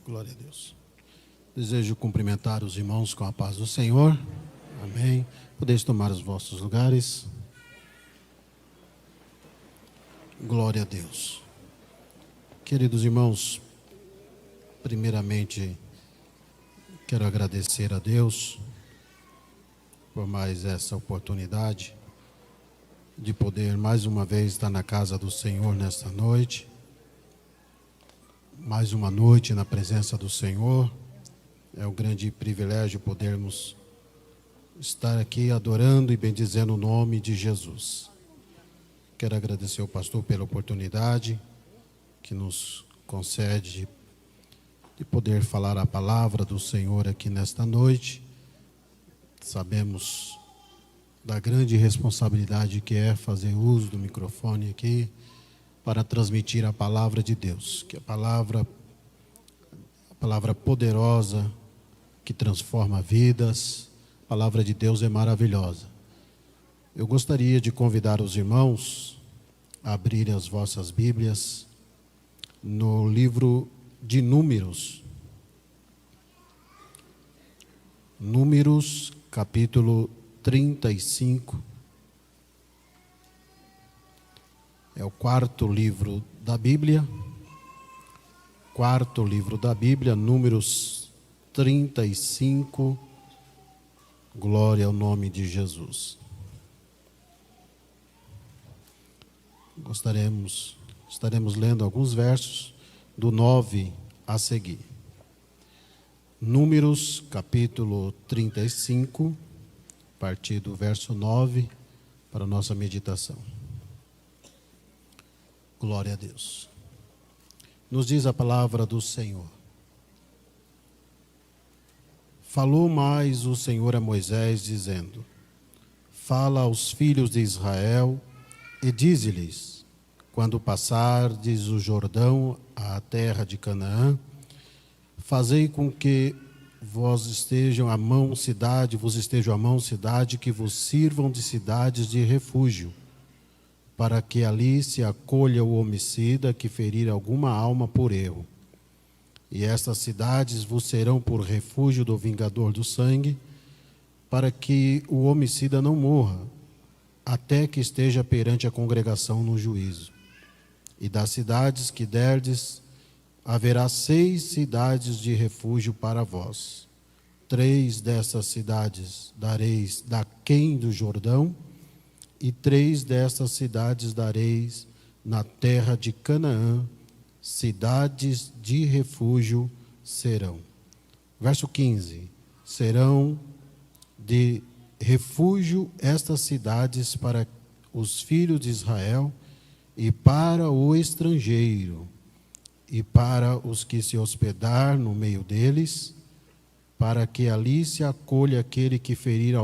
Glória a Deus. Desejo cumprimentar os irmãos com a paz do Senhor. Amém. Podeis tomar os vossos lugares. Glória a Deus. Queridos irmãos, primeiramente quero agradecer a Deus por mais essa oportunidade de poder mais uma vez estar na casa do Senhor nesta noite. Mais uma noite na presença do Senhor. É um grande privilégio podermos estar aqui adorando e bendizendo o nome de Jesus. Quero agradecer ao pastor pela oportunidade que nos concede de poder falar a palavra do Senhor aqui nesta noite. Sabemos da grande responsabilidade que é fazer uso do microfone aqui para transmitir a palavra de Deus, que a palavra poderosa que transforma vidas. A palavra de Deus é maravilhosa. Eu gostaria de convidar os irmãos a abrirem as vossas Bíblias no livro de Números. Números, capítulo 35. É o quarto livro da Bíblia. Quarto livro da Bíblia, Números 35. Glória ao nome de Jesus. Estaremos lendo alguns versos do 9 a seguir. Números, capítulo 35, a partir do verso 9, para a nossa meditação. Glória a Deus. Nos diz a palavra do Senhor. Falou mais o Senhor a Moisés, dizendo: Fala aos filhos de Israel e dize-lhes: quando passardes o Jordão à terra de Canaã, fazei com que vos estejam à mão cidade que vos sirvam de cidades de refúgio, para que ali se acolha o homicida que ferir alguma alma por erro. E estas cidades vos serão por refúgio do vingador do sangue, para que o homicida não morra, até que esteja perante a congregação no juízo. E das cidades que derdes, haverá 6 cidades de refúgio para vós. 3 dessas cidades dareis daquém do Jordão, e 3 destas cidades dareis na terra de Canaã, cidades de refúgio serão. Verso 15. Serão de refúgio estas cidades para os filhos de Israel e para o estrangeiro, e para os que se hospedar no meio deles, para que ali se acolha aquele que ferir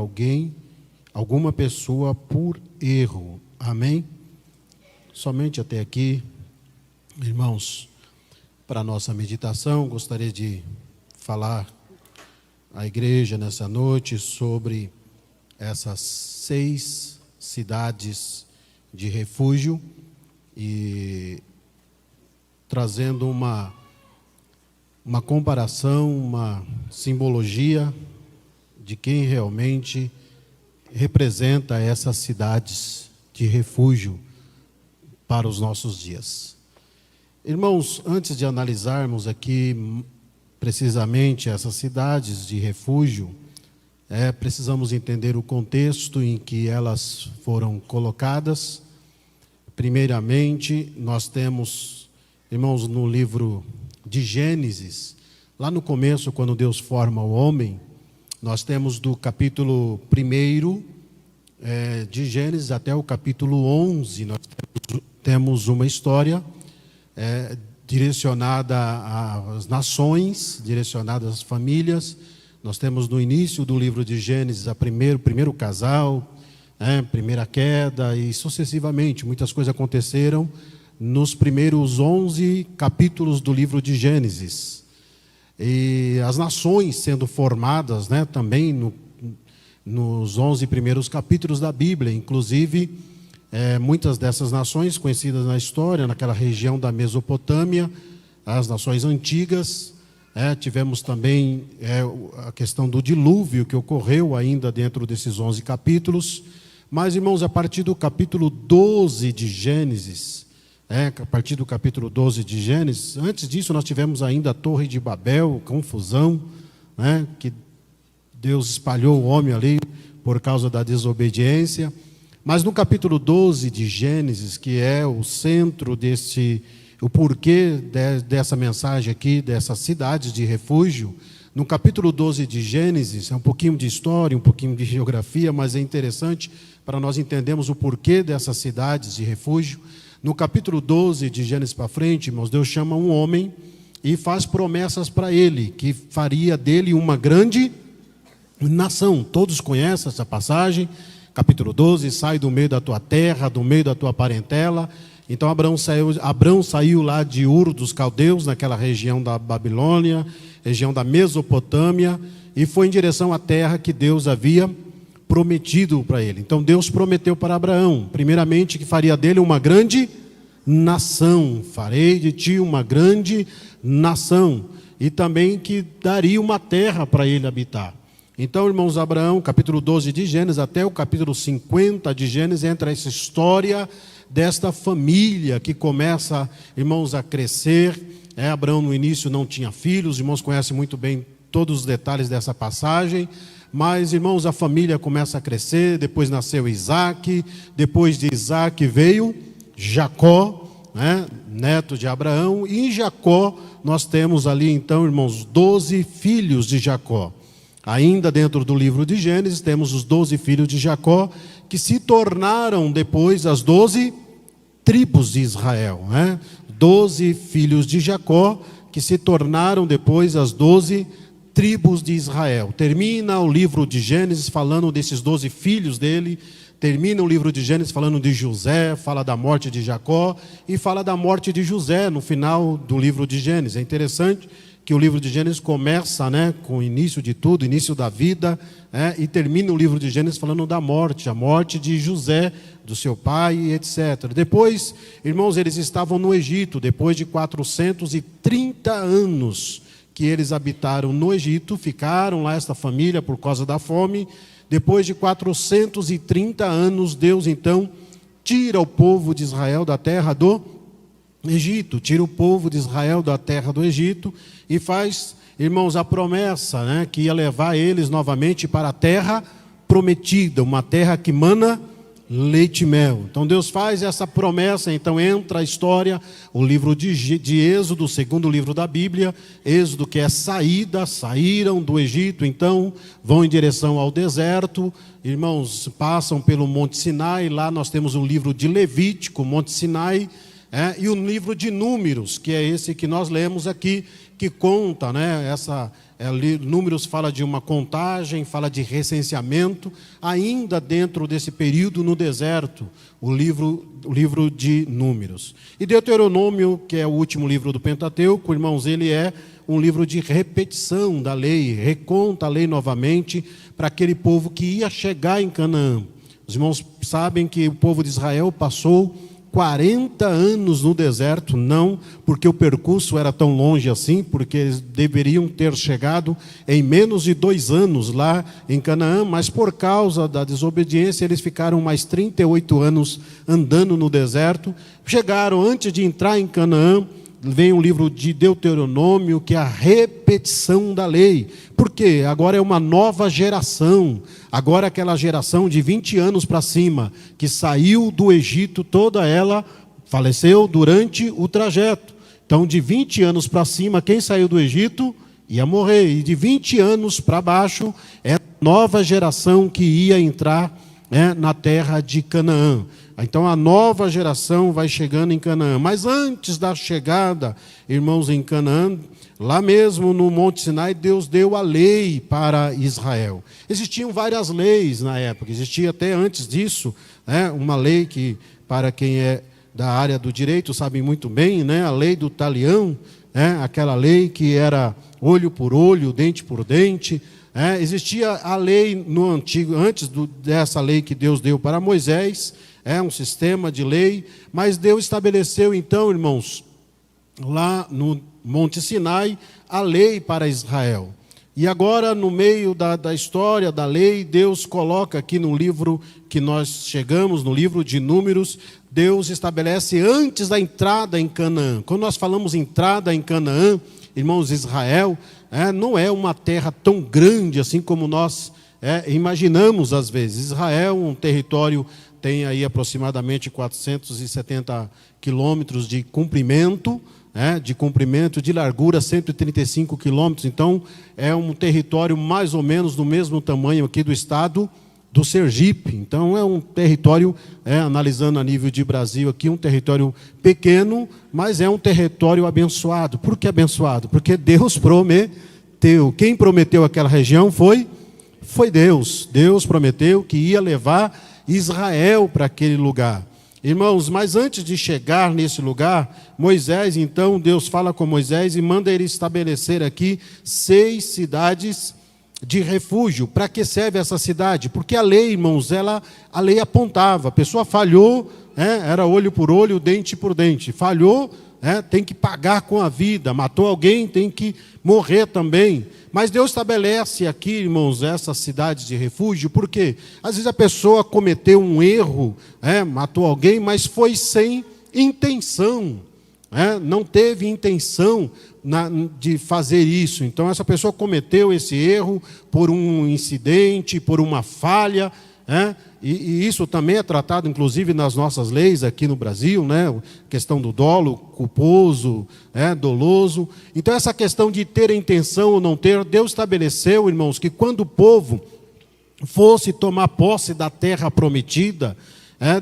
alguma pessoa por erro. Amém? Somente até aqui, irmãos. Para a nossa meditação, gostaria de falar à igreja nessa noite sobre essas 6 cidades de refúgio e trazendo uma comparação, uma simbologia de quem realmente representa essas cidades de refúgio para os nossos dias. Irmãos, antes de analisarmos aqui precisamente essas cidades de refúgio, precisamos entender o contexto em que elas foram colocadas. Primeiramente, nós temos, irmãos, no livro de Gênesis, lá no começo, quando Deus forma o homem, nós temos do capítulo 1 de Gênesis até o capítulo 11, nós temos uma história direcionada às nações, direcionada às famílias. Nós temos no início do livro de Gênesis o primeiro casal, primeira queda, e sucessivamente muitas coisas aconteceram nos primeiros 11 capítulos do livro de Gênesis. E as nações sendo formadas, também nos 11 primeiros capítulos da Bíblia, inclusive muitas dessas nações conhecidas na história, naquela região da Mesopotâmia, as nações antigas, tivemos também a questão do dilúvio que ocorreu ainda dentro desses 11 capítulos. Mas, irmãos, a partir do capítulo 12 de Gênesis, a partir do capítulo 12 de Gênesis, antes disso nós tivemos ainda a Torre de Babel, confusão, que Deus espalhou o homem ali por causa da desobediência. Mas no capítulo 12 de Gênesis, que é o centro o porquê dessa mensagem aqui, dessas cidades de refúgio, no capítulo 12 de Gênesis, é um pouquinho de história, um pouquinho de geografia, mas é interessante para nós entendermos o porquê dessas cidades de refúgio. No capítulo 12 de Gênesis para frente, irmãos, Deus chama um homem e faz promessas para ele, que faria dele uma grande nação. Todos conhecem essa passagem, capítulo 12, sai do meio da tua terra, do meio da tua parentela. Então Abrão saiu lá de Ur dos Caldeus, naquela região da Babilônia, região da Mesopotâmia, e foi em direção à terra que Deus havia prometido para ele. Então Deus prometeu para Abraão, primeiramente, que faria dele uma grande nação. Farei de ti uma grande nação. E também que daria uma terra para ele habitar. Então, irmãos, Abraão, capítulo 12 de Gênesis, até o capítulo 50 de Gênesis, entra essa história desta família que começa, irmãos, a crescer. Abraão no início não tinha filhos, os irmãos conhecem muito bem todos os detalhes dessa passagem. Mas, irmãos, a família começa a crescer, depois nasceu Isaac, depois de Isaac veio Jacó, neto de Abraão, e em Jacó nós temos ali então, irmãos, 12 filhos de Jacó. Ainda dentro do livro de Gênesis temos os 12 filhos de Jacó, que se tornaram depois as 12 tribos de Israel. 12 filhos de Jacó, que se tornaram depois as 12 tribos de Israel. Termina o livro de Gênesis falando desses 12 filhos dele, termina o livro de Gênesis falando de José, fala da morte de Jacó e fala da morte de José no final do livro de Gênesis. É interessante que o livro de Gênesis começa com o início de tudo, início da vida, e termina o livro de Gênesis falando da morte, a morte de José, do seu pai, etc. Depois, irmãos, eles estavam no Egito, depois de 430 anos que eles habitaram no Egito, ficaram lá esta família por causa da fome. Depois de 430 anos, Deus então tira o povo de Israel da terra do Egito, tira o povo de Israel da terra do Egito e faz, irmãos, a promessa, que ia levar eles novamente para a terra prometida, uma terra que mana leite e mel. Então Deus faz essa promessa, então entra a história, o livro de Êxodo, o segundo livro da Bíblia, Êxodo, que é saíram do Egito, então vão em direção ao deserto, irmãos, passam pelo Monte Sinai, lá nós temos o livro de Levítico, Monte Sinai, e o livro de Números, que é esse que nós lemos aqui, que conta, Números fala de uma contagem, fala de recenseamento, ainda dentro desse período no deserto, o livro de Números. E Deuteronômio, que é o último livro do Pentateuco, irmãos, ele é um livro de repetição da lei, reconta a lei novamente para aquele povo que ia chegar em Canaã. Os irmãos sabem que o povo de Israel passou 40 anos no deserto, não porque o percurso era tão longe assim, porque eles deveriam ter chegado em menos de 2 anos lá em Canaã, mas por causa da desobediência eles ficaram mais 38 anos andando no deserto. Chegaram, antes de entrar em Canaã, vem o livro de Deuteronômio, que é a repetição da lei. Por quê? Agora é uma nova geração. Agora aquela geração de 20 anos para cima, que saiu do Egito, toda ela faleceu durante o trajeto. Então, de 20 anos para cima, quem saiu do Egito ia morrer. E de 20 anos para baixo, é a nova geração que ia entrar na terra de Canaã. Então a nova geração vai chegando em Canaã. Mas antes da chegada, irmãos, em Canaã, lá mesmo no Monte Sinai, Deus deu a lei para Israel. Existiam várias leis na época, existia até antes disso, uma lei que, para quem é da área do direito, sabe muito bem, a lei do talião, aquela lei que era olho por olho, dente por dente. Existia a lei no antigo, antes dessa lei que Deus deu para Moisés, um sistema de lei, mas Deus estabeleceu então, irmãos, lá no Monte Sinai, a lei para Israel. E agora, no meio da história da lei, Deus coloca aqui no livro que nós chegamos, no livro de Números, Deus estabelece antes da entrada em Canaã. Quando nós falamos entrada em Canaã, irmãos, Israel não é uma terra tão grande assim como nós imaginamos às vezes. Israel, um território, tem aí aproximadamente 470 quilômetros de comprimento, de largura 135 quilômetros. Então, é um território mais ou menos do mesmo tamanho aqui do estado do Sergipe. Então, é um território, analisando a nível de Brasil aqui, um território pequeno, mas é um território abençoado. Por que abençoado? Porque Deus prometeu. Quem prometeu aquela região foi Deus. Deus prometeu que ia levar Israel para aquele lugar. Irmãos, mas antes de chegar nesse lugar, Moisés, então, Deus fala com Moisés e manda ele estabelecer aqui 6 cidades de refúgio. Para que serve essa cidade? Porque a lei, irmãos, a lei apontava, a pessoa falhou, era olho por olho, dente por dente. Falhou, tem que pagar com a vida. Matou alguém, tem que morrer também. Mas Deus estabelece aqui, irmãos, essas cidades de refúgio, porque às vezes a pessoa cometeu um erro, matou alguém, mas foi sem intenção, não teve intenção de fazer isso. Então essa pessoa cometeu esse erro por um incidente, por uma falha, e isso também é tratado, inclusive, nas nossas leis aqui no Brasil, questão do dolo, culposo, doloso. Então, essa questão de ter a intenção ou não ter, Deus estabeleceu, irmãos, que quando o povo fosse tomar posse da terra prometida,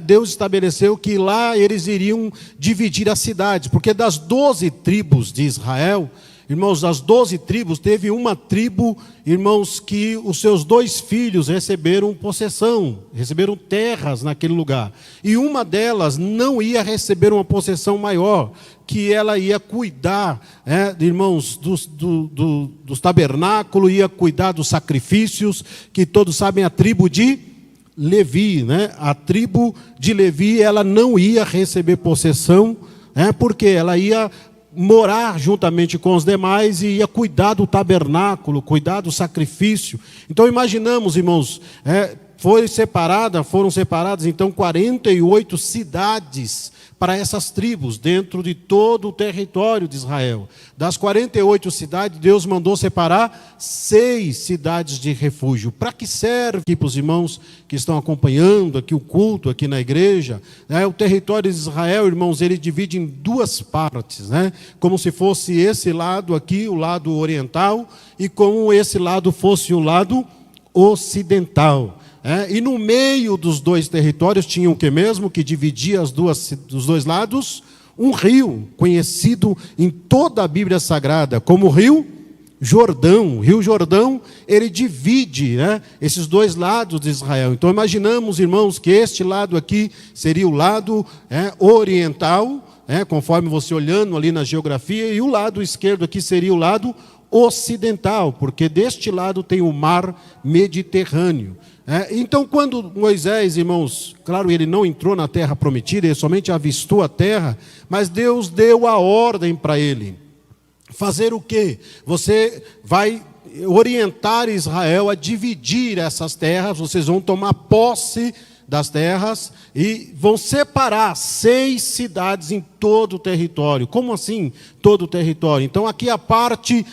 Deus estabeleceu que lá eles iriam dividir as cidades, porque das 12 tribos de Israel, irmãos, das 12 tribos, teve uma tribo, irmãos, que os seus 2 filhos receberam possessão, receberam terras naquele lugar. E uma delas não ia receber uma possessão maior, que ela ia cuidar, irmãos, dos tabernáculos, ia cuidar dos sacrifícios, que todos sabem, a tribo de Levi, A tribo de Levi, ela não ia receber possessão, porque ela ia morar juntamente com os demais e ia cuidar do tabernáculo, cuidar do sacrifício. Então imaginamos, irmãos, foram separadas então 48 cidades para essas tribos, dentro de todo o território de Israel. Das 48 cidades, Deus mandou separar 6 cidades de refúgio. Para que serve, aqui para os irmãos que estão acompanhando aqui o culto, aqui na igreja, o território de Israel, irmãos, ele divide em 2 partes, como se fosse esse lado aqui, o lado oriental, e como esse lado fosse o lado ocidental. E no meio dos 2 territórios tinha o que mesmo? Que dividia os 2 lados? Um rio, conhecido em toda a Bíblia Sagrada como Rio Jordão. O Rio Jordão, ele divide esses 2 lados de Israel. Então imaginamos, irmãos, que este lado aqui seria o lado oriental, conforme você olhando ali na geografia, e o lado esquerdo aqui seria o lado ocidental, porque deste lado tem o mar Mediterrâneo. Então, quando Moisés, irmãos, claro, ele não entrou na terra prometida, ele somente avistou a terra, mas Deus deu a ordem para ele. Fazer o quê? Você vai orientar Israel a dividir essas terras, vocês vão tomar posse das terras e vão separar 6 cidades em todo o território. Como assim todo o território? Então aqui a parte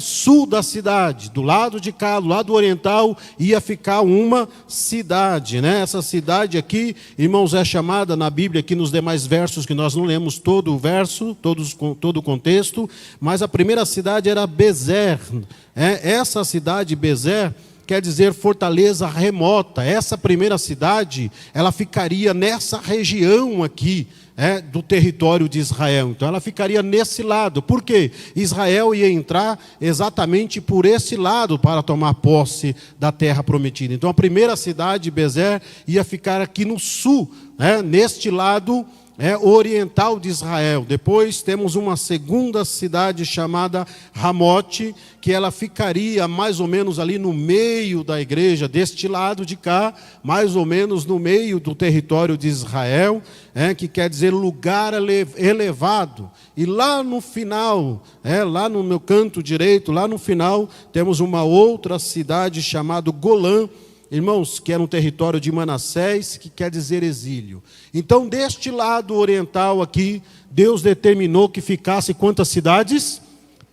sul da cidade, do lado de cá, do lado oriental, ia ficar uma cidade, Essa cidade aqui, irmãos, é chamada na Bíblia, aqui nos demais versos, que nós não lemos todo o verso, todo o contexto, mas a primeira cidade era Bezer. Essa cidade, Bezer, quer dizer fortaleza remota. Essa primeira cidade, ela ficaria nessa região aqui, do território de Israel. Então ela ficaria nesse lado. Por quê? Israel ia entrar exatamente por esse lado para tomar posse da terra prometida. Então a primeira cidade, Bezer, ia ficar aqui no sul, neste lado oriental de Israel. Depois temos uma segunda cidade chamada Ramote, que ela ficaria mais ou menos ali no meio da igreja, deste lado de cá, mais ou menos no meio do território de Israel, que quer dizer lugar elevado. E lá no final, lá no meu canto direito, lá no final, temos uma outra cidade chamada Golã, irmãos, que era um território de Manassés, que quer dizer exílio. Então, deste lado oriental aqui, Deus determinou que ficasse quantas cidades?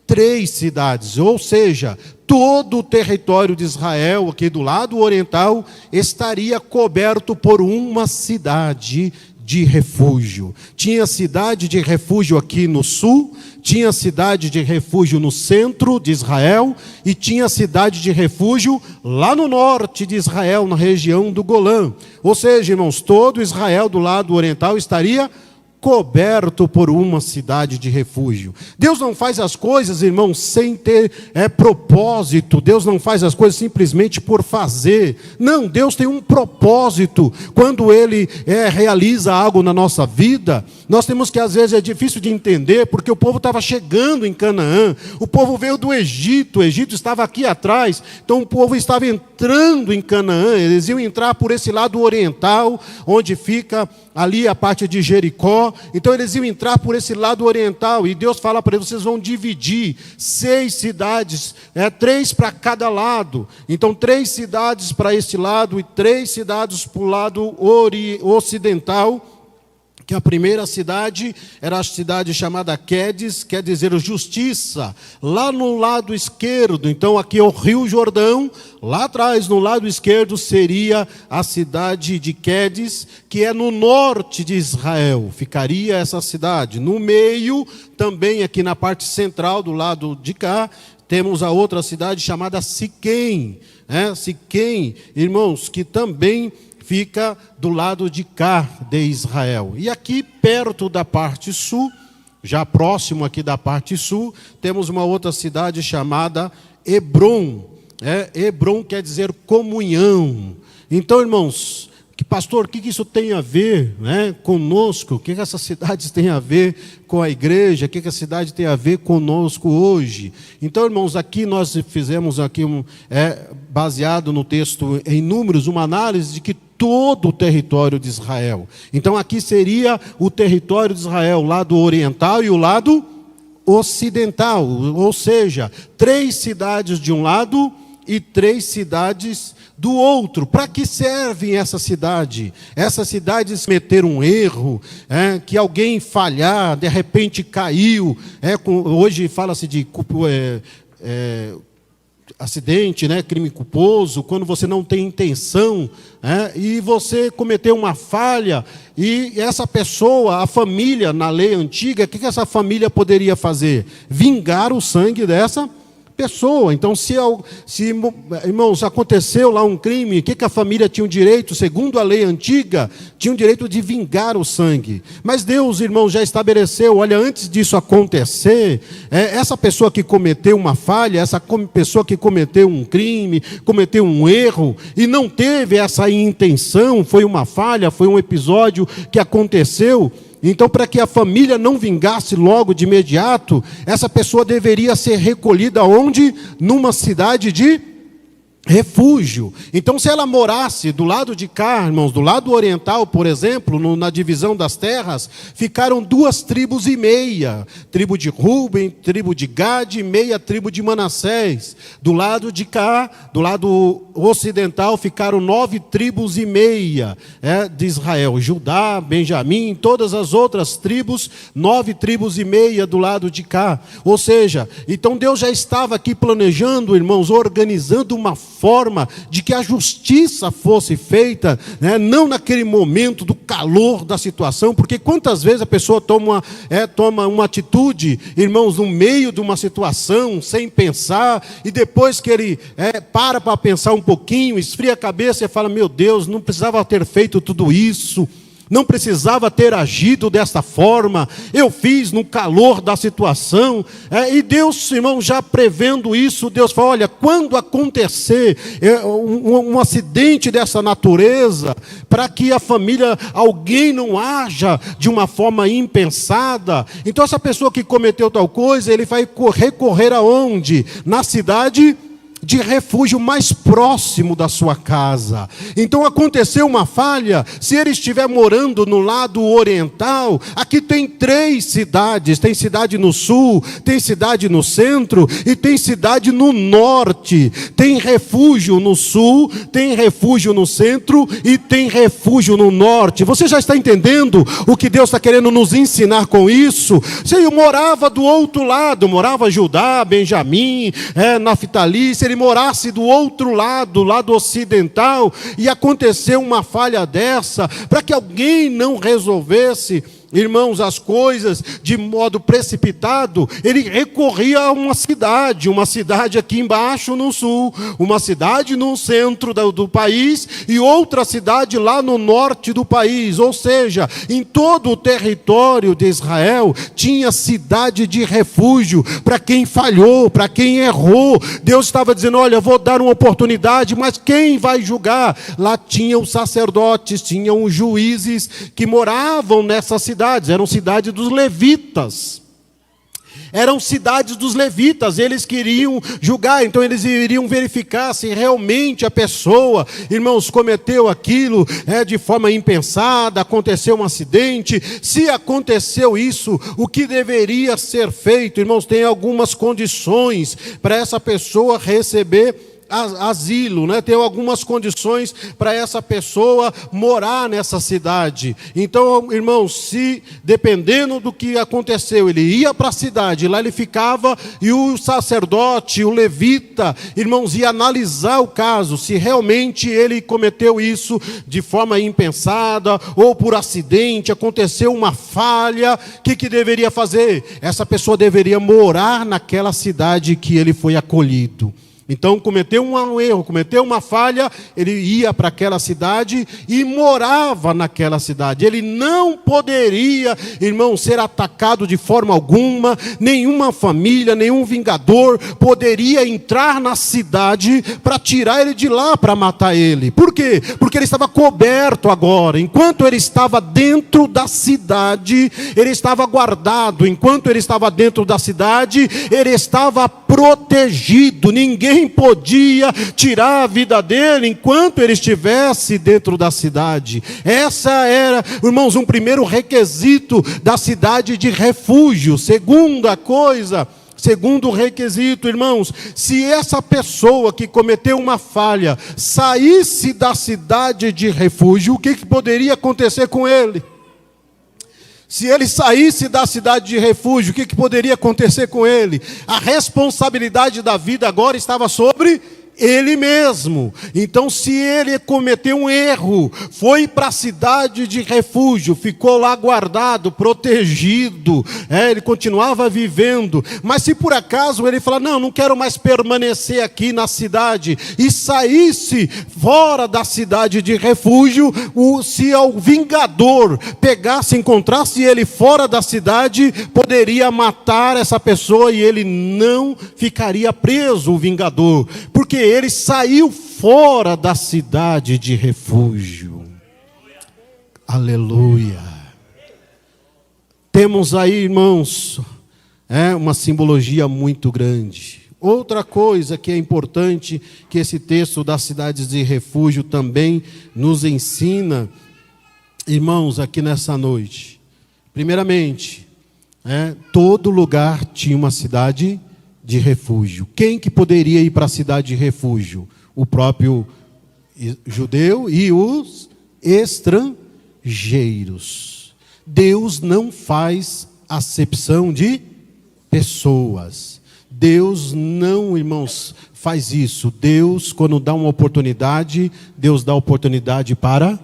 3 cidades, ou seja, todo o território de Israel, aqui do lado oriental, estaria coberto por uma cidade de refúgio. Tinha cidade de refúgio aqui no sul, tinha cidade de refúgio no centro de Israel e tinha cidade de refúgio lá no norte de Israel, na região do Golã. Ou seja, irmãos, todo Israel do lado oriental estaria coberto por uma cidade de refúgio. Deus não faz as coisas, irmãos, sem ter propósito. Deus não faz as coisas simplesmente por fazer. Não, Deus tem um propósito. Quando Ele realiza algo na nossa vida, nós temos que, às vezes, é difícil de entender, porque o povo estava chegando em Canaã, o povo veio do Egito, o Egito estava aqui atrás, então o povo estava entrando em Canaã, eles iam entrar por esse lado oriental, onde fica ali a parte de Jericó. Então eles iam entrar por esse lado oriental, e Deus fala para eles: vocês vão dividir 6 cidades, 3 para cada lado. Então 3 cidades para este lado e 3 cidades para o lado ocidental. Que a primeira cidade era a cidade chamada Quedes, quer dizer justiça, lá no lado esquerdo. Então aqui é o Rio Jordão, lá atrás no lado esquerdo seria a cidade de Quedes, que é no norte de Israel, ficaria essa cidade. No meio, também aqui na parte central do lado de cá, temos a outra cidade chamada Siquém. Siquém, irmãos, que também fica do lado de cá de Israel. E aqui perto da parte sul, já próximo aqui da parte sul, temos uma outra cidade chamada Hebrom. Hebrom quer dizer comunhão. Então, irmãos, pastor, o que isso tem a ver conosco? O que essas cidades têm a ver com a igreja? O que a cidade tem a ver conosco hoje? Então, irmãos, aqui nós fizemos aqui baseado no texto em Números, uma análise de que todo o território de Israel. Então aqui seria o território de Israel, o lado oriental e o lado ocidental, ou seja, 3 cidades de um lado e 3 cidades do outro. Para que servem essa cidade? Essas cidades cometeram um erro, que alguém falhar, de repente caiu, hoje fala-se de acidente, crime culposo, quando você não tem intenção, e você cometeu uma falha, e essa pessoa, a família, na lei antiga, o que essa família poderia fazer? Vingar o sangue dessa pessoa. Então, se irmãos, aconteceu lá um crime, o que a família tinha o direito, segundo a lei antiga, tinha o direito de vingar o sangue. Mas Deus, irmãos, já estabeleceu, olha, antes disso acontecer, essa pessoa que cometeu uma falha, essa pessoa que cometeu um crime, cometeu um erro, e não teve essa intenção, foi uma falha, foi um episódio que aconteceu. Então, para que a família não vingasse logo de imediato, essa pessoa deveria ser recolhida onde? Numa cidade de refúgio. Então, se ela morasse do lado de cá, irmãos, do lado oriental, por exemplo, na divisão das terras, ficaram 2 tribos e meia, tribo de Ruben, tribo de Gade, meia tribo de Manassés. Do lado de cá, do lado ocidental, ficaram 9 tribos e meia de Israel, Judá, Benjamim, todas as outras tribos, 9 tribos e meia do lado de cá. Ou seja, então Deus já estava aqui planejando, irmãos, organizando uma forma de que a justiça fosse feita, não naquele momento do calor da situação, porque quantas vezes a pessoa toma uma atitude, irmãos, no meio de uma situação, sem pensar, e depois que ele para pensar um pouquinho, esfria a cabeça e fala: meu Deus, não precisava ter feito tudo isso. não precisava ter agido desta forma, eu fiz no calor da situação, e Deus, irmão, já prevendo isso, Deus fala, olha, quando acontecer um acidente dessa natureza, para que a família, alguém não haja de uma forma impensada, então essa pessoa que cometeu tal coisa, ele vai recorrer aonde? Na cidade de refúgio mais próximo da sua casa. Então aconteceu uma falha, se ele estiver morando no lado oriental, aqui tem 3 cidades, tem cidade no sul, tem cidade no centro e tem cidade no norte. Tem refúgio no sul, tem refúgio no centro e tem refúgio no norte. Você já está entendendo o que Deus está querendo nos ensinar com isso? Se ele morava do outro lado, morava Judá, Benjamim, Naftali, se ele morasse do outro lado, lado ocidental, e aconteceu uma falha dessa, para que alguém não resolvesse, irmãos, as coisas de modo precipitado, ele recorria a uma cidade aqui embaixo no sul, uma cidade no centro do país e outra cidade lá no norte do país. Ou seja, em todo o território de Israel tinha cidade de refúgio para quem falhou, para quem errou. Deus estava dizendo, olha, eu vou dar uma oportunidade, mas quem vai julgar? Lá tinham os sacerdotes, tinham os juízes que moravam nessa cidade. Eram cidades dos levitas. Eram cidades dos levitas, eles queriam julgar, então eles iriam verificar se realmente a pessoa, irmãos, cometeu aquilo de forma impensada, aconteceu um acidente. Se aconteceu isso, o que deveria ser feito? Irmãos, tem algumas condições para essa pessoa receber asilo, né? Tem algumas condições para essa pessoa morar nessa cidade. Então, irmãos, se dependendo do que aconteceu, ele ia para a cidade, lá ele ficava, e o sacerdote, o levita, irmãos, ia analisar o caso, se realmente ele cometeu isso de forma impensada, ou por acidente, aconteceu uma falha, o que deveria fazer? Essa pessoa deveria morar naquela cidade que ele foi acolhido. Então, cometeu um erro, cometeu uma falha, ele ia para aquela cidade e morava naquela cidade. Ele não poderia, irmão, ser atacado de forma alguma, nenhuma família, nenhum vingador poderia entrar na cidade para tirar ele de lá, para matar ele. Por quê? Porque ele estava coberto agora. Enquanto ele estava dentro da cidade, ele estava guardado. Enquanto ele estava dentro da cidade, ele estava protegido. Ninguém podia tirar a vida dele enquanto ele estivesse dentro da cidade. Essa era, irmãos, um primeiro requisito da cidade de refúgio. Segundo requisito, irmãos, se essa pessoa que cometeu uma falha saísse da cidade de refúgio, o que poderia acontecer com ele? Se ele saísse da cidade de refúgio, o que poderia acontecer com ele? A responsabilidade da vida agora estava sobre ele mesmo. Então, se ele cometeu um erro, foi para a cidade de refúgio, ficou lá guardado, protegido, ele continuava vivendo. Mas se por acaso ele falar, não quero mais permanecer aqui na cidade, e saísse fora da cidade de refúgio, se o vingador encontrasse ele fora da cidade, poderia matar essa pessoa e ele não ficaria preso, o vingador, porque ele saiu fora da cidade de refúgio. Aleluia. Temos aí, irmãos, uma simbologia muito grande. Outra coisa que é importante, que esse texto das cidades de refúgio também nos ensina, irmãos, aqui nessa noite. Primeiramente, todo lugar tinha uma cidade de refúgio. Quem que poderia ir para a cidade de refúgio? O próprio judeu e os estrangeiros. Deus não faz acepção de pessoas. Deus não, irmãos, faz isso. Deus, quando dá uma oportunidade, Deus dá oportunidade para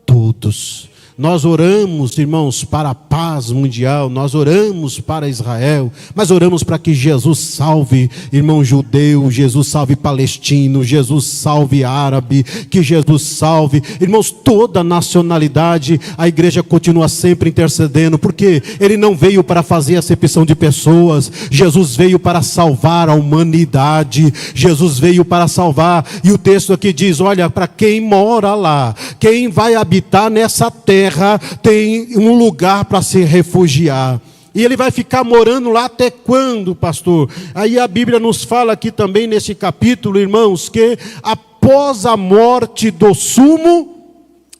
todos. Nós oramos, irmãos, para a paz paz mundial, nós oramos para Israel, mas oramos para que Jesus salve irmão judeu, Jesus salve palestino, Jesus salve árabe, que Jesus salve, irmãos, toda nacionalidade. A igreja continua sempre intercedendo, porque Ele não veio para fazer acepção de pessoas, Jesus veio para salvar a humanidade, Jesus veio para salvar, e o texto aqui diz, olha, para quem mora lá, quem vai habitar nessa terra, tem um lugar para se refugiar. E ele vai ficar morando lá até quando, pastor? Aí a Bíblia nos fala aqui também nesse capítulo, irmãos, que após a morte do sumo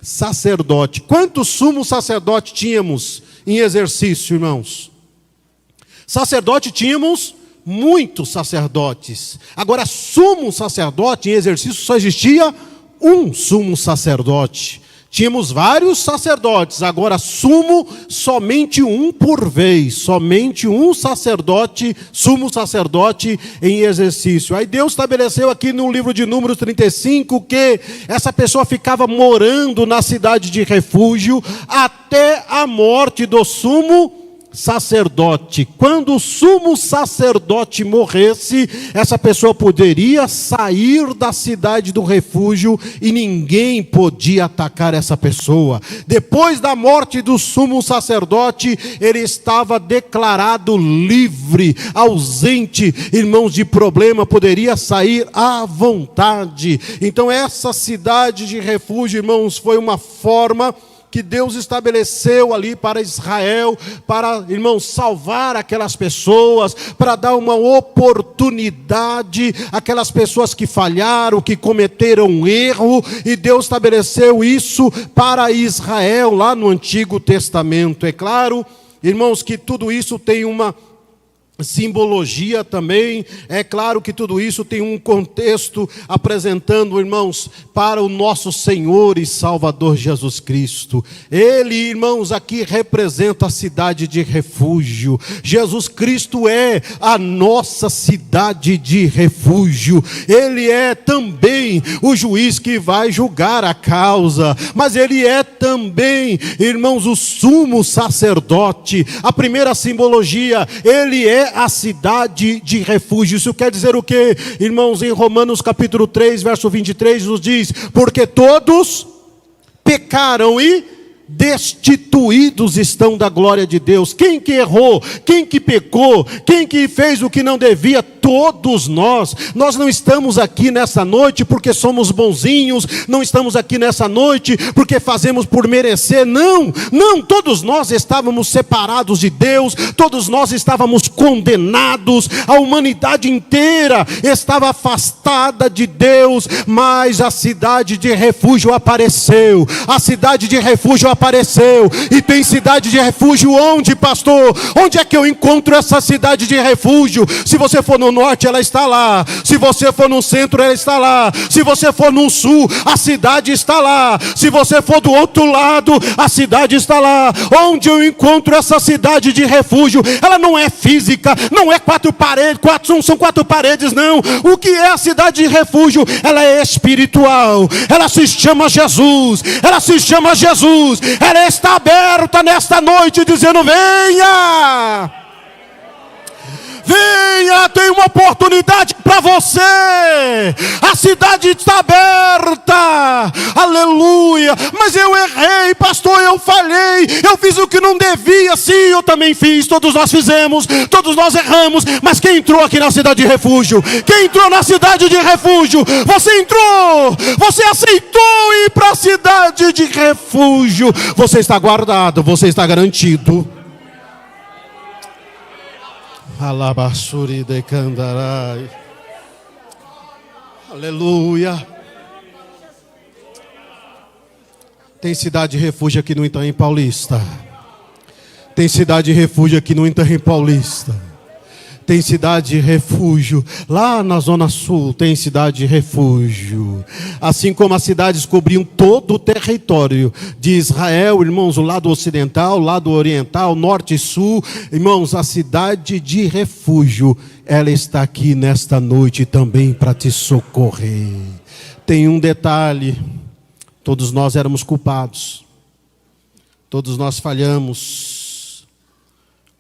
sacerdote. Quantos sumos sacerdotes tínhamos em exercício, irmãos? Sacerdote tínhamos muitos sacerdotes. Agora, sumo sacerdote em exercício só existia um sumo sacerdote. Tínhamos vários sacerdotes, agora sumo, somente um por vez, somente um sacerdote, sumo sacerdote em exercício. Aí Deus estabeleceu aqui no livro de Números 35 que essa pessoa ficava morando na cidade de refúgio até a morte do sumo sacerdote. Quando o sumo sacerdote morresse, essa pessoa poderia sair da cidade do refúgio e ninguém podia atacar essa pessoa. Depois da morte do sumo sacerdote, ele estava declarado livre, ausente, irmãos, de problema, poderia sair à vontade. Então essa cidade de refúgio, irmãos, foi uma forma que Deus estabeleceu ali para Israel, para, irmãos, salvar aquelas pessoas, para dar uma oportunidade àquelas pessoas que falharam, que cometeram um erro, e Deus estabeleceu isso para Israel lá no Antigo Testamento. É claro, irmãos, que tudo isso tem uma simbologia também, é claro que tudo isso tem um contexto apresentando, irmãos, para o nosso Senhor e Salvador Jesus Cristo. Ele, irmãos, aqui representa a cidade de refúgio. Jesus Cristo é a nossa cidade de refúgio. Ele é também o juiz que vai julgar a causa, mas Ele é também, irmãos, o sumo sacerdote. A primeira simbologia, Ele é a cidade de refúgio. Isso quer dizer o quê? Irmãos, em Romanos capítulo 3, verso 23, nos diz, porque todos pecaram e destituídos estão da glória de Deus. Quem que errou? Quem que pecou? Quem que fez o que não devia? Todos nós. Nós não estamos aqui nessa noite porque somos bonzinhos, não estamos aqui nessa noite porque fazemos por merecer, não, todos nós estávamos separados de Deus, todos nós estávamos condenados, a humanidade inteira estava afastada de Deus, mas a cidade de refúgio apareceu, a cidade de refúgio apareceu, e tem cidade de refúgio onde, pastor? Onde é que eu encontro essa cidade de refúgio? Se você for no norte, ela está lá. Se você for no centro, ela está lá. Se você for no sul, a cidade está lá. Se você for do outro lado, a cidade está lá. Onde eu encontro essa cidade de refúgio? Ela não é física, não é quatro paredes, não são quatro paredes, não. O que é a cidade de refúgio? Ela é espiritual. Ela se chama Jesus. Ela se chama Jesus. Ela está aberta nesta noite, dizendo: venha! Venha, tem uma oportunidade para você. A cidade está aberta. Aleluia. Mas eu errei, pastor, eu falhei, eu fiz o que não devia. Sim, eu também fiz, todos nós fizemos, todos nós erramos. Mas quem entrou aqui na cidade de refúgio? Quem entrou na cidade de refúgio? Você entrou, você aceitou ir para a cidade de refúgio. Você está guardado, você está garantido. Alabassuri de Candarai. Aleluia. Tem cidade de refúgio aqui no Itaim Paulista. Tem cidade de refúgio aqui no Itaim Paulista. Tem cidade de refúgio lá na Zona Sul, tem cidade de refúgio. Assim como as cidades cobriam todo o território de Israel, irmãos, o lado ocidental, o lado oriental, norte e sul, irmãos, a cidade de refúgio, ela está aqui nesta noite também para te socorrer. Tem um detalhe: todos nós éramos culpados, todos nós falhamos.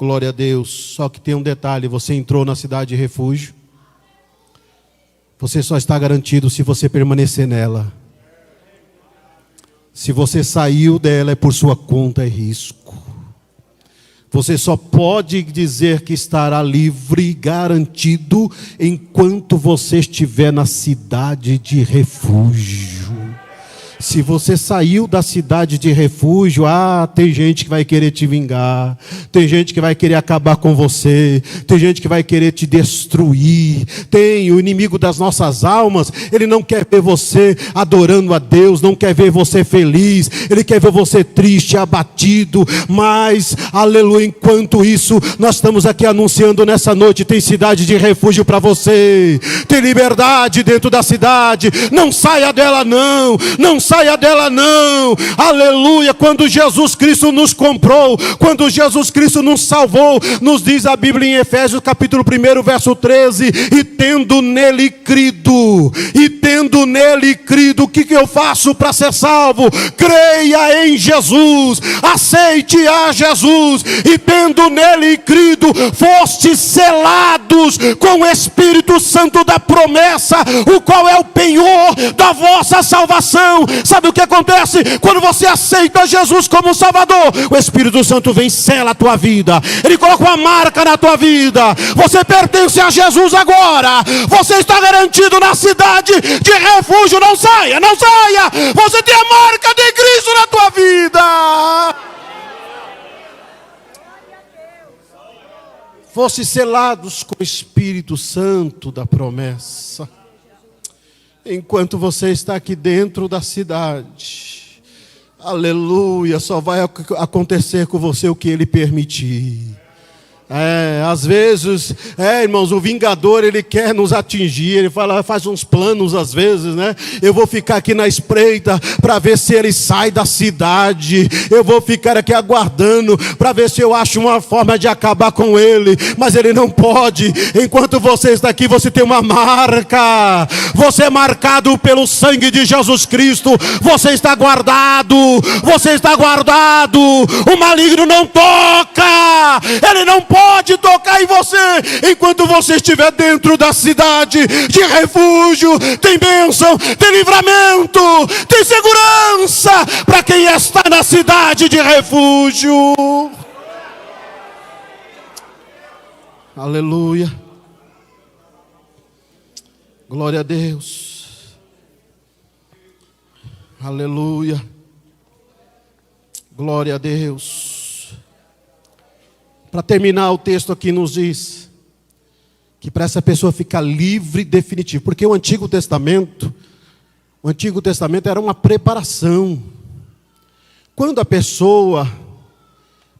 Glória a Deus. Só que tem um detalhe: você entrou na cidade de refúgio. Você só está garantido se você permanecer nela. Se você saiu dela, é por sua conta e risco. Você só pode dizer que estará livre e garantido enquanto você estiver na cidade de refúgio. Se você saiu da cidade de refúgio, tem gente que vai querer te vingar, tem gente que vai querer acabar com você, tem gente que vai querer te destruir. Tem o inimigo das nossas almas, ele não quer ver você adorando a Deus, não quer ver você feliz, ele quer ver você triste, abatido. Mas, aleluia, enquanto isso, nós estamos aqui anunciando nessa noite: tem cidade de refúgio para você, tem liberdade dentro da cidade. Não saia dela não, não saia dela não, aleluia. Quando Jesus Cristo nos comprou, quando Jesus Cristo nos salvou, nos diz a Bíblia em Efésios capítulo 1, verso 13: e tendo nele crido, o que eu faço para ser salvo? Creia em Jesus, aceite a Jesus, e tendo nele crido, fostes selados com o Espírito Santo da promessa, o qual é o penhor da vossa salvação. Sabe o que acontece? Quando você aceita Jesus como Salvador, o Espírito Santo vem e sela a tua vida. Ele coloca uma marca na tua vida. Você pertence a Jesus agora. Você está garantido na cidade de refúgio. Não saia, não saia. Você tem a marca de Cristo na tua vida. Fosse selados com o Espírito Santo da promessa. Enquanto você está aqui dentro da cidade, aleluia, só vai acontecer com você o que Ele permitir. Às vezes, irmãos, o vingador, ele quer nos atingir, ele faz uns planos às vezes, né? Eu vou ficar aqui na espreita para ver se ele sai da cidade, eu vou ficar aqui aguardando para ver se eu acho uma forma de acabar com ele, mas ele não pode. Enquanto você está aqui, você tem uma marca, você é marcado pelo sangue de Jesus Cristo, você está guardado, o maligno não toca, ele não pode tocar em você. Enquanto você estiver dentro da cidade de refúgio, tem bênção, tem livramento, tem segurança para quem está na cidade de refúgio. Aleluia, glória a Deus, aleluia, glória a Deus. Para terminar, o texto aqui nos diz que para essa pessoa ficar livre definitivo, porque o Antigo Testamento era uma preparação. Quando a pessoa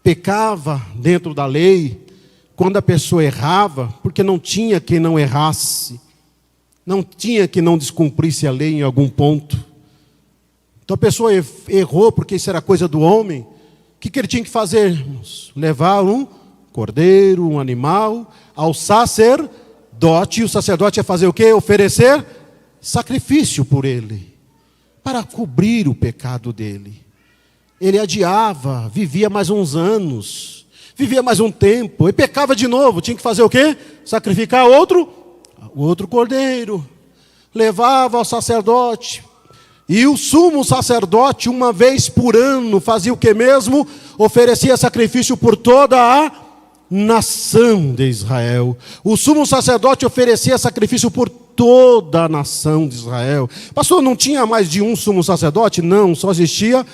pecava dentro da lei, quando a pessoa errava, porque não tinha quem não errasse, não tinha quem não descumprisse a lei em algum ponto. Então a pessoa errou porque isso era coisa do homem. O que ele tinha que fazer, irmãos? Levar um cordeiro, um animal, ao sacerdote. E o sacerdote ia fazer o quê? Oferecer sacrifício por ele, para cobrir o pecado dele. Ele adiava, vivia mais uns anos, vivia mais um tempo, e pecava de novo. Tinha que fazer o quê? Sacrificar outro cordeiro. Levava ao sacerdote. E o sumo sacerdote, uma vez por ano, fazia o que mesmo? Oferecia sacrifício por toda a nação de Israel. O sumo sacerdote oferecia sacrifício por toda a nação de Israel. Pastor, não tinha mais de um sumo sacerdote? Não, só existia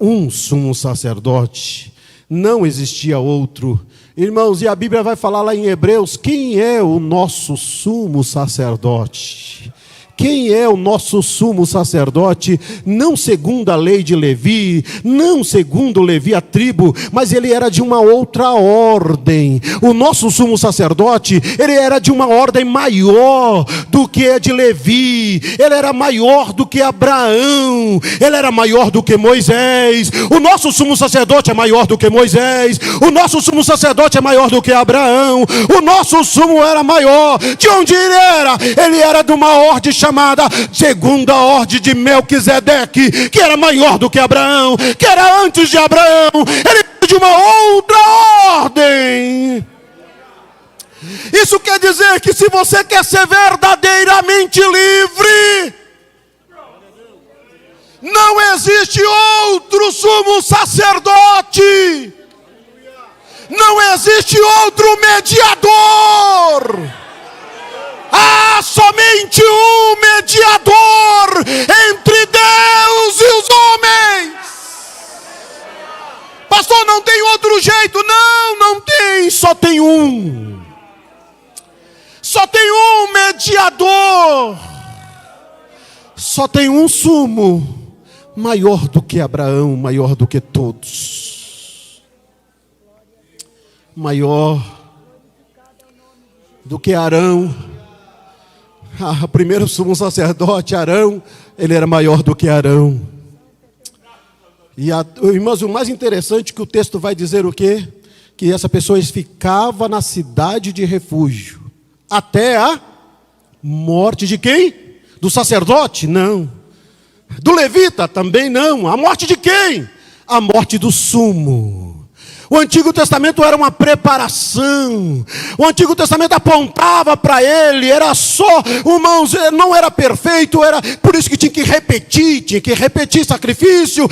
um sumo sacerdote. Não existia outro. Irmãos, e a Bíblia vai falar lá em Hebreus, quem é o nosso sumo sacerdote? Quem é o nosso sumo sacerdote? Não segundo a lei de Levi, não segundo Levi a tribo, mas ele era de uma outra ordem. O nosso sumo sacerdote, ele era de uma ordem maior do que a de Levi. Ele era maior do que Abraão, ele era maior do que Moisés. O nosso sumo sacerdote é maior do que Moisés. O nosso sumo sacerdote é maior do que Abraão. O nosso sumo era maior. De onde ele era? Ele era de uma ordem chamada segunda ordem de Melquisedeque, que era maior do que Abraão, que era antes de Abraão. Ele era de uma outra ordem. Isso quer dizer que se você quer ser verdadeiramente livre, não existe outro sumo sacerdote, não existe outro mediador. Há somente um mediador entre Deus e os homens. Pastor, não tem outro jeito. Não tem, só tem um. Só tem um mediador. Só tem um sumo maior do que Abraão, maior do que todos. Maior do que Arão. O primeiro sumo sacerdote, Arão, ele era maior do que Arão. Mas o mais interessante é que o texto vai dizer o quê? Que essa pessoa ficava na cidade de refúgio até a morte de quem? Do sacerdote? Não. Do levita? Também não. A morte de quem? A morte do sumo. O Antigo Testamento era uma preparação. O Antigo Testamento apontava para ele. Era só, irmãos, não era perfeito. Era por isso que tinha que repetir sacrifício.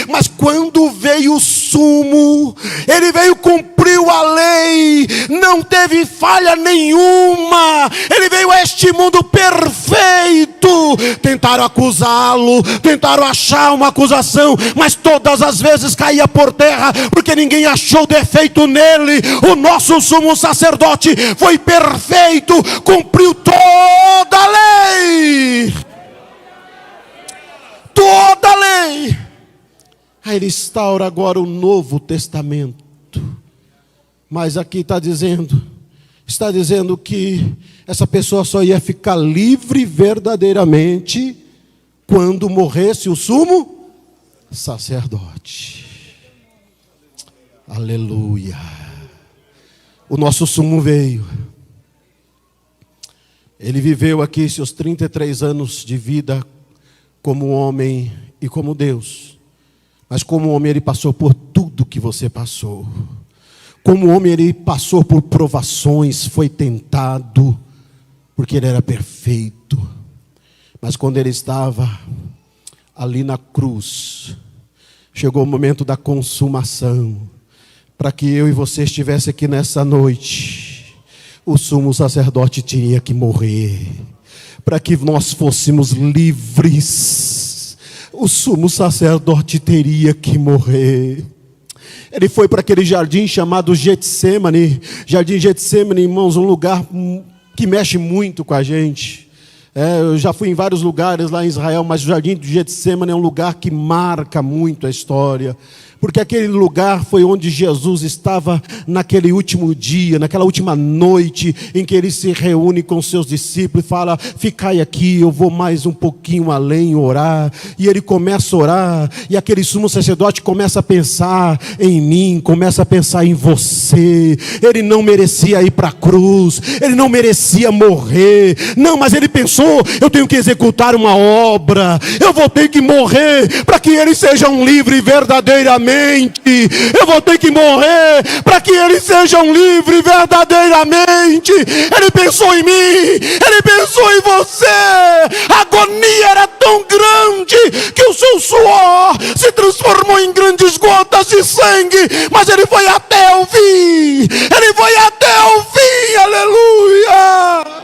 Mas quando veio o sumo, ele veio, cumpriu a lei, não teve falha nenhuma. Ele veio a este mundo perfeito. Tentaram acusá-lo, tentaram achar uma acusação, mas todas as vezes caía por terra, porque ninguém achou defeito nele. O nosso sumo sacerdote foi perfeito, cumpriu toda a lei. Toda a lei. Aí ele instaura agora o Novo Testamento. Mas aqui está dizendo que essa pessoa só ia ficar livre verdadeiramente quando morresse o sumo sacerdote. Aleluia. O nosso sumo veio. Ele viveu aqui seus 33 anos de vida como homem e como Deus. Mas como homem ele passou por tudo que você passou. Como homem ele passou por provações, foi tentado, porque ele era perfeito. Mas quando ele estava ali na cruz, chegou o momento da consumação. Para que eu e você estivesse aqui nessa noite, o sumo sacerdote tinha que morrer. Para que nós fôssemos livres, o sumo sacerdote teria que morrer. Ele foi para aquele jardim chamado Getsêmani. Jardim Getsêmani, irmãos, um lugar que mexe muito com a gente. Eu já fui em vários lugares lá em Israel, mas o jardim de Getsêmani é um lugar que marca muito a história. Porque aquele lugar foi onde Jesus estava naquele último dia, naquela última noite, em que ele se reúne com seus discípulos e fala: ficai aqui, eu vou mais um pouquinho além orar. E ele começa a orar, e aquele sumo sacerdote começa a pensar em mim, começa a pensar em você. Ele não merecia ir para a cruz, ele não merecia morrer. Não, mas ele pensou: eu tenho que executar uma obra, eu vou ter que morrer para que eles sejam livres verdadeiramente. Eu vou ter que morrer para que eles sejam livres verdadeiramente. Ele pensou em mim, ele pensou em você. A agonia era tão grande que o seu suor se transformou em grandes gotas de sangue, mas ele foi até o fim. Ele foi até o fim. Aleluia.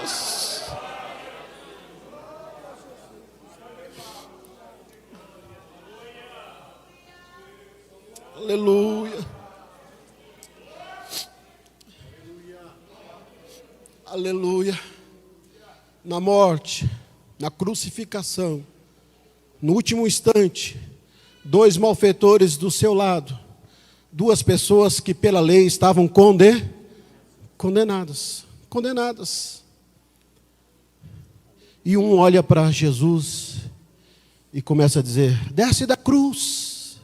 Aleluia. Aleluia. Na morte, na crucificação, no último instante, 2 malfeitores do seu lado, 2 pessoas que pela lei estavam condenadas. E um olha para Jesus e começa a dizer: desce da cruz,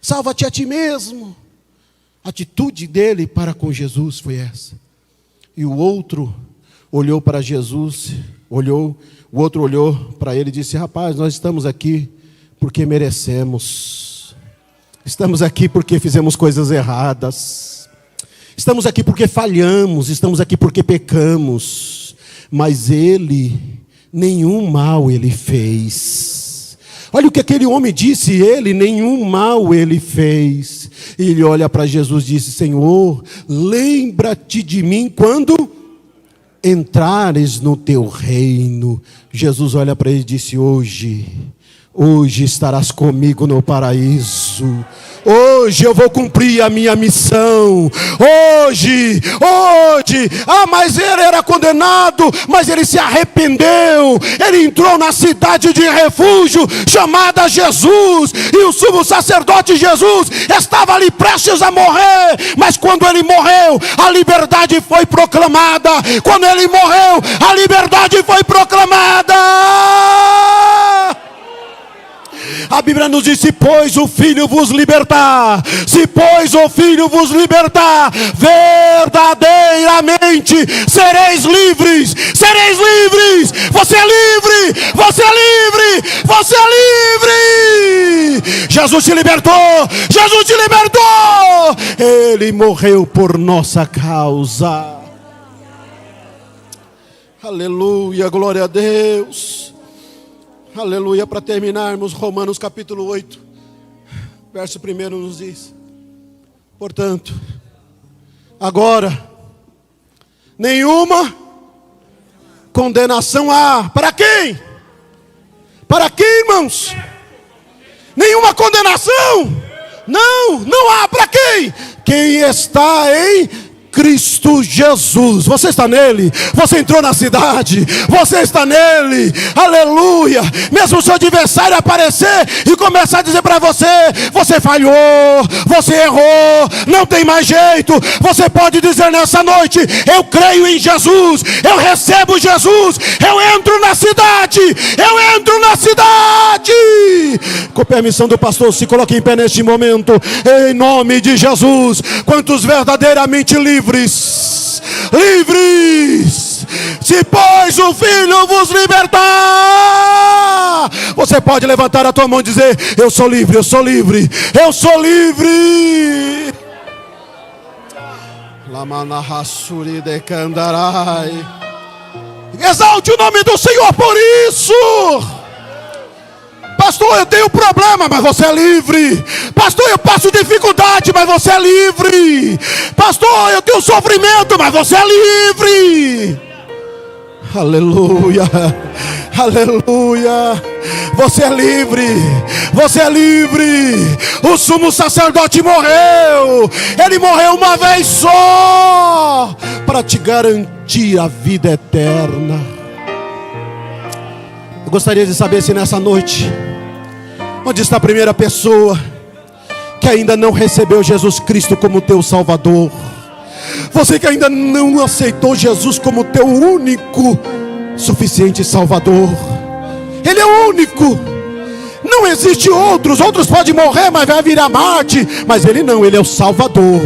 salva-te a ti mesmo. A atitude dele para com Jesus foi essa. E o outro olhou para Jesus, o outro olhou para ele e disse: rapaz, nós estamos aqui porque merecemos. Estamos aqui porque fizemos coisas erradas. Estamos aqui porque falhamos, estamos aqui porque pecamos. Mas Ele, nenhum mal Ele fez. Olha o que aquele homem disse, Ele, nenhum mal Ele fez. E ele olha para Jesus e disse: Senhor, lembra-te de mim quando entrares no teu reino. Jesus olha para ele e disse: hoje estarás comigo no paraíso. Hoje eu vou cumprir a minha missão. Hoje. Mas ele era condenado, mas ele se arrependeu. Ele entrou na cidade de refúgio chamada Jesus. E o sumo sacerdote Jesus estava ali prestes a morrer. Mas quando ele morreu, a liberdade foi proclamada. Quando ele morreu, a liberdade foi proclamada. A Bíblia nos diz: se pois o Filho vos libertar, verdadeiramente sereis livres. Você é livre. Jesus te libertou. Ele morreu por nossa causa. Aleluia, glória a Deus. Aleluia. Para terminarmos, Romanos capítulo 8, verso 1 nos diz: portanto, agora, nenhuma condenação há. Para quem? Para quem, irmãos? Nenhuma condenação? Não há. Para quem? Quem está em Cristo Jesus. Você está nele. Você entrou na cidade. Você está nele. Aleluia. Mesmo o seu adversário aparecer e começar a dizer para você: você falhou, você errou, não tem mais jeito. Você pode dizer nessa noite: eu creio em Jesus, eu recebo Jesus, eu entro na cidade. Com permissão do pastor, se coloque em pé neste momento, em nome de Jesus. Quantos verdadeiramente livres, se pois o Filho vos libertar, você pode levantar a tua mão e dizer: eu sou livre. Exalte o nome do Senhor por isso. Pastor, eu tenho problema, mas você é livre. Pastor, eu passo dificuldade, mas você é livre. Pastor, eu tenho sofrimento, mas você é livre. Aleluia. Você é livre. O sumo sacerdote morreu. Ele morreu uma vez só para te garantir a vida eterna. Eu gostaria de saber se nessa noite, onde está a primeira pessoa que ainda não recebeu Jesus Cristo como teu Salvador? Você que ainda não aceitou Jesus como teu único, suficiente Salvador. Ele é o único. Não existe outros podem morrer, mas vai virar Marte. Mas ele não, ele é o Salvador.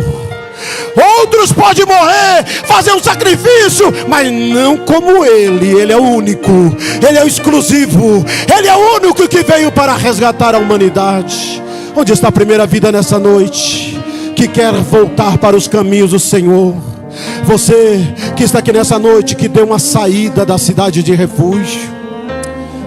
Outros podem morrer, fazer um sacrifício, mas não como ele é o único, ele é o exclusivo, ele é o único que veio para resgatar a humanidade. Onde está a primeira vida nessa noite, que quer voltar para os caminhos do Senhor? Você que está aqui nessa noite, que deu uma saída da cidade de refúgio.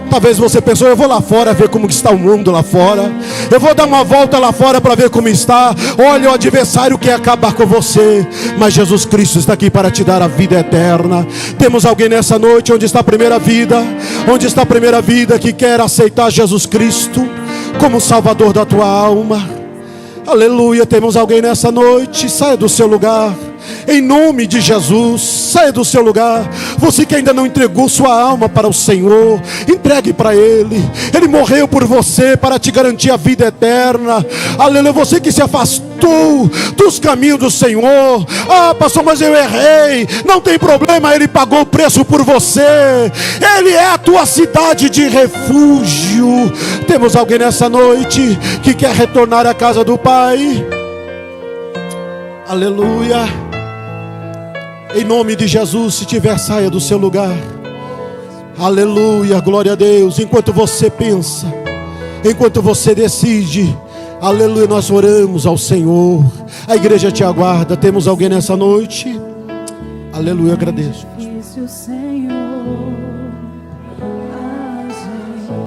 Talvez você pensou: eu vou lá fora ver como está o mundo lá fora. Eu vou dar uma volta lá fora para ver como está. Olha, o adversário quer acabar com você, mas Jesus Cristo está aqui para te dar a vida eterna. Temos alguém nessa noite? Onde está a primeira vida? Onde está a primeira vida que quer aceitar Jesus Cristo como Salvador da tua alma? Aleluia. Temos alguém nessa noite? Saia do seu lugar. Em nome de Jesus, saia do seu lugar. Você que ainda não entregou sua alma para o Senhor, entregue para Ele. Ele morreu por você para te garantir a vida eterna. Aleluia. Você que se afastou dos caminhos do Senhor: ah, pastor, mas eu errei. Não tem problema, Ele pagou o preço por você. Ele é a tua cidade de refúgio. Temos alguém nessa noite que quer retornar à casa do Pai? Aleluia. Em nome de Jesus, se tiver, saia do seu lugar. Aleluia, glória a Deus. Enquanto você pensa, enquanto você decide, Aleluia, nós oramos ao Senhor. A igreja te aguarda. Temos alguém nessa noite? Aleluia, agradeço. Disse o Senhor.